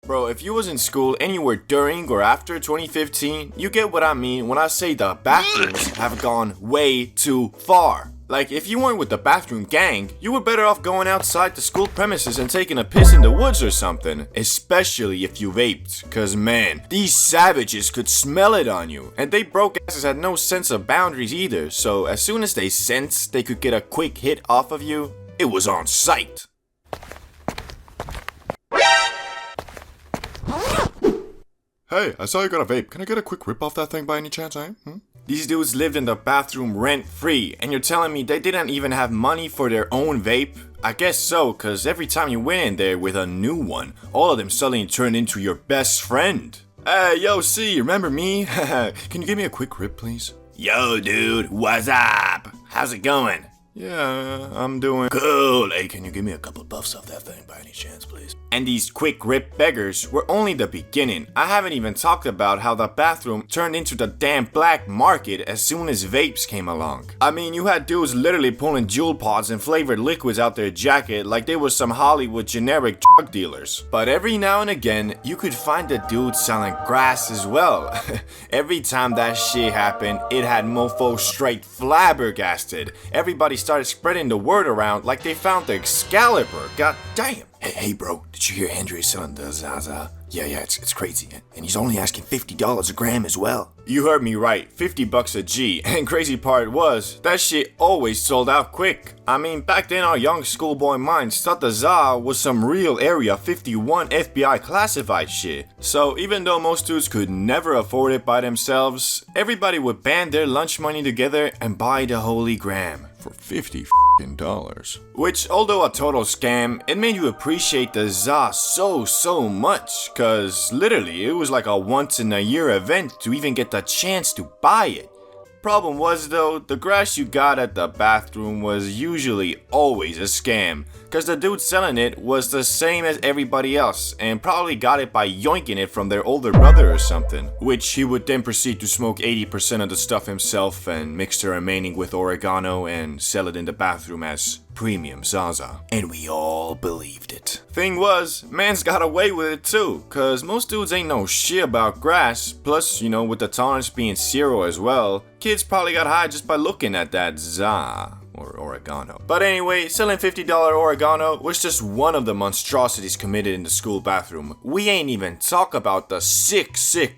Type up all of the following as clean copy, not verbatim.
Bro, if you was in school anywhere during or after 2015, you get what I mean when I say the bathrooms have gone way too far. Like, if you weren't with the bathroom gang, you were better off going outside the school premises and taking a piss in the woods or something. Especially if you vaped. Cause man, these savages could smell it on you. And they broke asses had no sense of boundaries either. So as soon as they sensed they could get a quick hit off of you, it was on sight. Hey, I saw you got a vape. Can I get a quick rip off that thing by any chance, eh? These dudes lived in the bathroom rent-free, and you're telling me they didn't even have money for their own vape? I guess so, cause every time you went in there with a new one, all of them suddenly turned into your best friend. Hey, yo, C, remember me? Can you give me a quick rip, please? Yo, dude, what's up? How's it going? Yeah, I'm doing cool. Hey, can you give me a couple puffs off that thing by any chance, please? And these quick rip beggars were only the beginning. I haven't even talked about how the bathroom turned into the damn black market as soon as vapes came along. I mean, you had dudes literally pulling Juul pods and flavored liquids out their jacket like they were some Hollywood generic drug dealers. But every now and again, you could find a dude selling grass as well. Every time that shit happened, it had mofos straight flabbergasted. Everybody started spreading the word around like they found the Excalibur. God damn. Hey bro, did you hear Andre's selling the Zaza? Yeah, it's crazy. And he's only asking $50 a gram as well. You heard me right, $50 a G. And crazy part was, that shit always sold out quick. I mean, back then our young schoolboy minds thought the ZA was some real Area 51 FBI classified shit. So even though most dudes could never afford it by themselves, everybody would band their lunch money together and buy the holy gram. For $50 Which, although a total scam, it made you appreciate the ZA so much, cause literally it was like a once in a year event to even get the chance to buy it. Problem was though, the grass you got at the bathroom was usually always a scam, cause the dude selling it was the same as everybody else and probably got it by yoinking it from their older brother or something, which he would then proceed to smoke 80% of the stuff himself and mix the remaining with oregano and sell it in the bathroom as premium Zaza. And we all believed it. Thing was, man's got away with it too, cause most dudes ain't know shit about grass, plus, you know, with the tolerance being 0 as well, kids probably got high just by looking at that Za. Or oregano. But anyway, selling $50 oregano was just one of the monstrosities committed in the school bathroom. We ain't even talk about the sick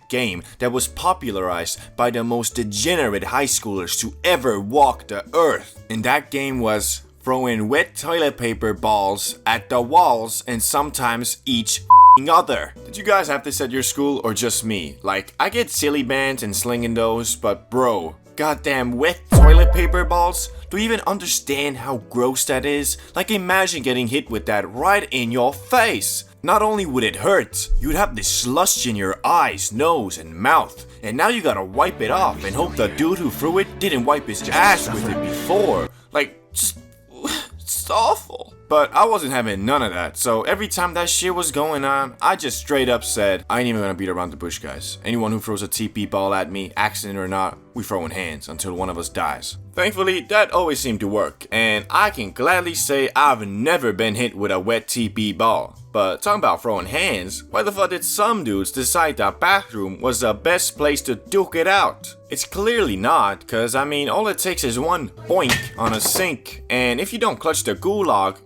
game that was popularized by the most degenerate high schoolers to ever walk the earth. And that game was throwing wet toilet paper balls at the walls and sometimes each other. Did you guys have this at your school or just me? Like, I get silly bands and slinging those, but bro, goddamn wet toilet paper balls? Do you even understand how gross that is? Like, imagine getting hit with that right in your face. Not only would it hurt, you'd have this slush in your eyes, nose, and mouth. And now you gotta wipe it off and hope the dude who threw it didn't wipe his ass with it before. Like, it's awful. But I wasn't having none of that, so every time that shit was going on, I just straight up said, I ain't even gonna beat around the bush, guys. Anyone who throws a TP ball at me, accident or not, we throwing hands until one of us dies. Thankfully, that always seemed to work, and I can gladly say I've never been hit with a wet TP ball. But talking about throwing hands, why the fuck did some dudes decide that bathroom was the best place to duke it out? It's clearly not, cause I mean, all it takes is one boink on a sink, and if you don't clutch the gulag,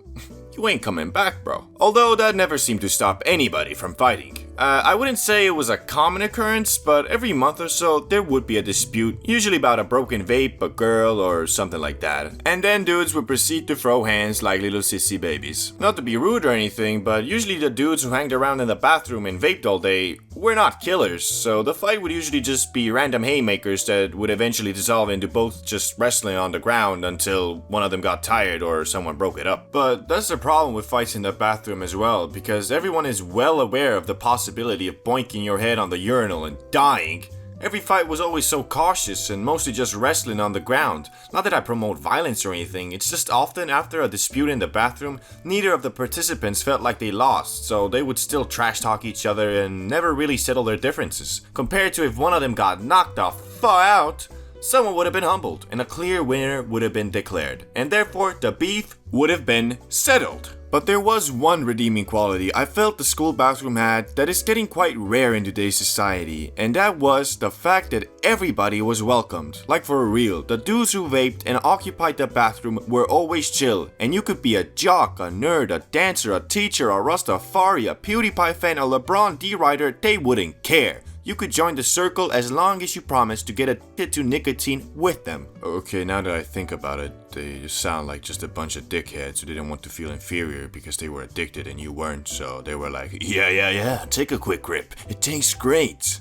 you ain't coming back, bro. Although that never seemed to stop anybody from fighting. I wouldn't say it was a common occurrence, but every month or so there would be a dispute, usually about a broken vape, a girl, or something like that. And then dudes would proceed to throw hands like little sissy babies. Not to be rude or anything, but usually the dudes who hanged around in the bathroom and vaped all day were not killers, so the fight would usually just be random haymakers that would eventually dissolve into both just wrestling on the ground until one of them got tired or someone broke it up. But that's the problem with fights in the bathroom as well, because everyone is well aware of the possibility of boinking your head on the urinal and dying. Every fight was always so cautious and mostly just wrestling on the ground. Not that I promote violence or anything, it's just often after a dispute in the bathroom, neither of the participants felt like they lost, so they would still trash talk each other and never really settle their differences. Compared to if one of them got knocked the fuck out, someone would have been humbled and a clear winner would have been declared, and therefore the beef would have been settled. But there was one redeeming quality I felt the school bathroom had that is getting quite rare in today's society, and that was the fact that everybody was welcomed. Like for real, the dudes who vaped and occupied the bathroom were always chill, and you could be a jock, a nerd, a dancer, a teacher, a Rastafari, a PewDiePie fan, a LeBron D rider, they wouldn't care. You could join the circle as long as you promised to get addicted to nicotine with them. Okay, now that I think about it, they just sound like just a bunch of dickheads who didn't want to feel inferior because they were addicted and you weren't, so they were like, yeah, take a quick rip. It tastes great.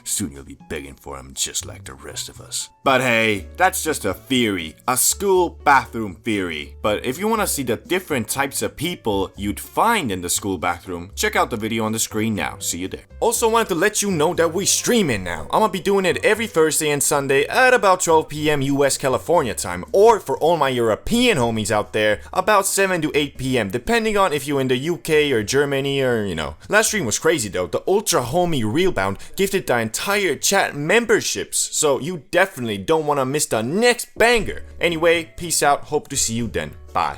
Soon you'll be begging for them just like the rest of us. But hey, that's just a theory, a school bathroom theory. But if you want to see the different types of people you'd find in the school bathroom, check out the video on the screen now. See you there. Also wanted to let you know that we streaming now. I'm gonna be doing it every Thursday and Sunday at about 12 p.m. US California time, or for all my European homies out there, about 7 to 8 p.m. depending on if you're in the UK or Germany or, you know. Last stream was crazy though. The Ultra Homie Realbound gifted the entire chat memberships, so you definitely don't want to miss the next banger. Anyway, peace out, hope to see you then. Bye.